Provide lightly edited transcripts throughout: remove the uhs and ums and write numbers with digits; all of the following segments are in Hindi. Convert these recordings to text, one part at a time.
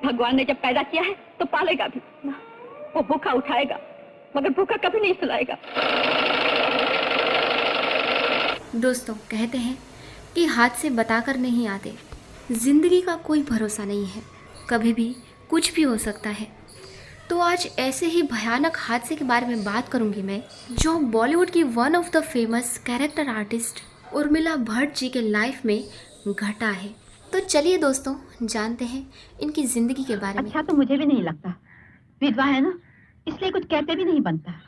भगवान ने जब पैदा किया है तो पालेगा भी ना। वो भूखा उठाएगा मगर भूखा कभी नहीं सुलाएगा। दोस्तों, कहते हैं कि हादसे बताकर नहीं आते। जिंदगी का कोई भरोसा नहीं है, कभी भी कुछ भी हो सकता है। तो आज ऐसे ही भयानक हादसे के बारे में बात करूंगी मैं, जो बॉलीवुड की one of the famous character artist Urmila Bhatt ji के लाइफ में घटा है। तो चलिए दोस्तों, जानते हैं इनकी जिंदगी के बारे में। अच्छा तो मुझे भी नहीं लगता, विधवा है ना, इसलिए कुछ कहते भी नहीं बनता।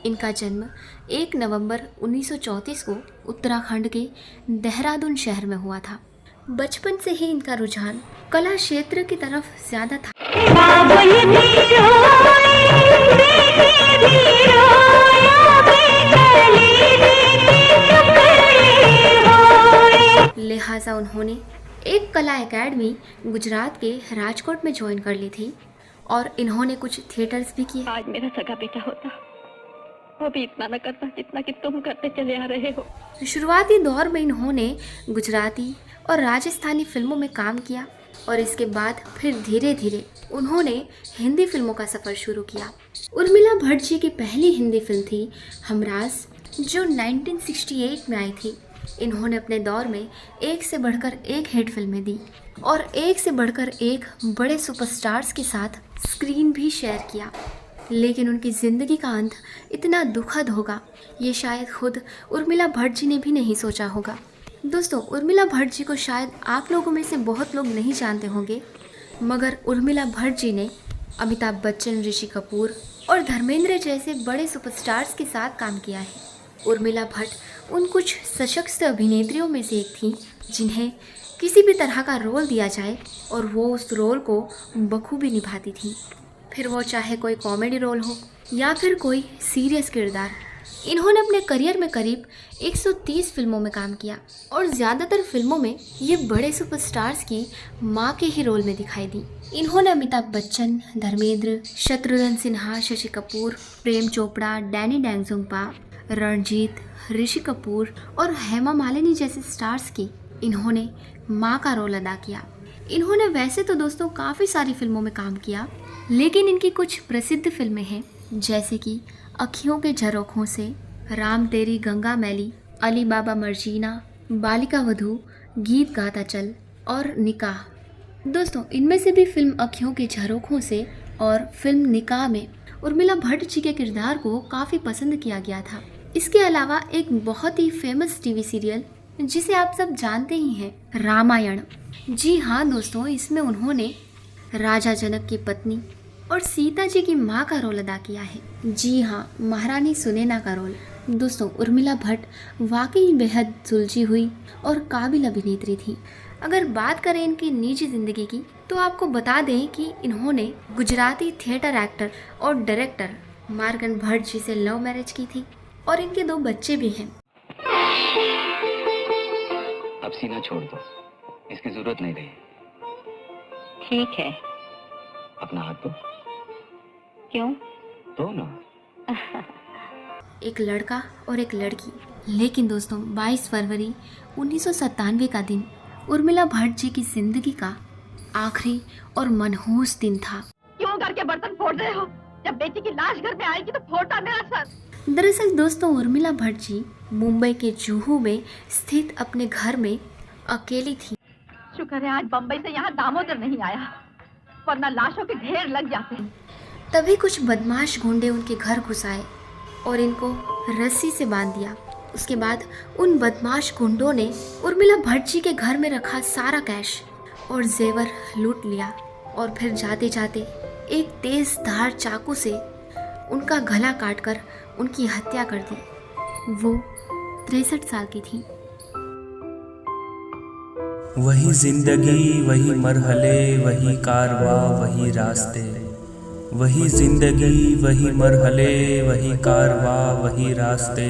इनका जन्म 1 नवंबर 1934 को उत्तराखंड के देहरादून शहर में हुआ था। बचपन से ही इनका रुझान कला क्षेत्र की तरफ ज्यादा था। लिहाजा उन्होंने एक कला एकेडमी गुजरात के राजकोट में ज्वाइन कर ली थी और इन्होंने कुछ थिएटर्स भी किए। आज मेरा सगा बेटा होता वो भी इतना न करता जितना कि तुम करते चले आ रहे हो। शुरुआती दौर में इन्होंने गुजराती और राजस्थानी फिल्मों में काम किया और इसके बाद फिर धीरे धीरे उन्होंने हिंदी फिल्मों का सफ़र शुरू किया। उर्मिला भट्ट जी की पहली हिंदी फिल्म थी हमराज, जो 1968 में आई थी। इन्होंने अपने दौर में एक से बढ़कर एक हिट फिल्में दी और एक से बढ़कर एक बड़े सुपरस्टार्स के साथ स्क्रीन भी शेयर किया। लेकिन उनकी ज़िंदगी का अंत इतना दुखद होगा, ये शायद खुद उर्मिला भट्ट जी ने भी नहीं सोचा होगा। दोस्तों, उर्मिला भट्ट जी को शायद आप लोगों में से बहुत लोग नहीं जानते होंगे, मगर उर्मिला भट्ट जी ने अमिताभ बच्चन, ऋषि कपूर और धर्मेंद्र जैसे बड़े सुपरस्टार्स के साथ काम किया है। उर्मिला भट्ट उन कुछ सशक्त अभिनेत्रियों में से एक थी जिन्हें किसी भी तरह का रोल दिया जाए और वो उस रोल को बखूबी निभाती थी, फिर वो चाहे कोई कॉमेडी रोल हो या फिर कोई सीरियस किरदार। इन्होंने अपने करियर में करीब 130 फिल्मों में काम किया और ज़्यादातर फिल्मों में ये बड़े सुपरस्टार्स की माँ के ही रोल में दिखाई दी। इन्होंने अमिताभ बच्चन, धर्मेंद्र, शत्रुघ्न सिन्हा, शशि कपूर, प्रेम चोपड़ा, डैनी डेंगजोंगपा, रणजीत, ऋषि कपूर और हेमा मालिनी जैसे स्टार्स की इन्होंने माँ का रोल अदा किया। इन्होंने वैसे तो दोस्तों काफ़ी सारी फिल्मों में काम किया, लेकिन इनकी कुछ प्रसिद्ध फिल्में हैं जैसे कि अखियों के झरोखों से, राम तेरी गंगा मैली, अली बाबा मर्जीना, बालिका वधू, गीत गाता चल और निकाह। दोस्तों, इनमें से भी फिल्म अखियों के झरोखों से और फिल्म निकाह में उर्मिला भट्ट जी के किरदार को काफ़ी पसंद किया गया था। इसके अलावा एक बहुत ही फेमस टीवी सीरियल जिसे आप सब जानते ही हैं, रामायण। जी हाँ दोस्तों, इसमें उन्होंने राजा जनक की पत्नी और सीता जी की माँ का रोल अदा किया है। जी हाँ, महारानी सुनैना का रोल। दोस्तों, उर्मिला भट्ट वाकई बेहद सुलझी हुई और काबिल अभिनेत्री थी। अगर बात करें इनकी निजी ज़िंदगी की तो आपको बता दें कि इन्होंने गुजराती थिएटर एक्टर और डायरेक्टर मार्कंड भट्ट जी से लव मैरिज की थी और इनके 2 बच्चे भी हैं। अब सीना छोड़ दो, इसकी जरूरत नहीं रही। ठीक है। अपना हाथ दो। क्यों? दो ना। एक लड़का और एक लड़की। लेकिन दोस्तों, 22 फरवरी 1997 का दिन उर्मिला भट्ट जी की जिंदगी का आखिरी और मनहूस दिन था। क्यों घर के बर्तन फोड़ रहे हो? जब बेटी की लाश घर में आएगी तो फोड़ता मेरा सर। दरअसल दोस्तों, उर्मिला भट्ट जी मुंबई के जुहू में स्थित अपने घर में अकेली थी। शुक्र है आज बम्बई से यहाँ दामोदर नहीं आया, वरना लाशों के ढेर लग जाते। तभी कुछ बदमाश गुंडे उनके घर घुस आए और इनको रस्सी से बांध दिया। उसके बाद उन बदमाश गुंडों ने उर्मिला भट्ट जी के घर में रखा सारा कैश और जेवर लूट लिया और फिर जाते जाते एक तेज धार चाकू से उनका गला काटकर उनकी हत्या कर दी। वो 63 साल की थी। वही जिंदगी, वही मरहले, वही कारवां, वही रास्ते। वही जिंदगी, वही मरहले, वही कारवां, वही रास्ते,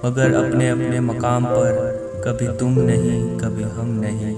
मगर अपने अपने मकाम पर कभी तुम नहीं, कभी हम नहीं।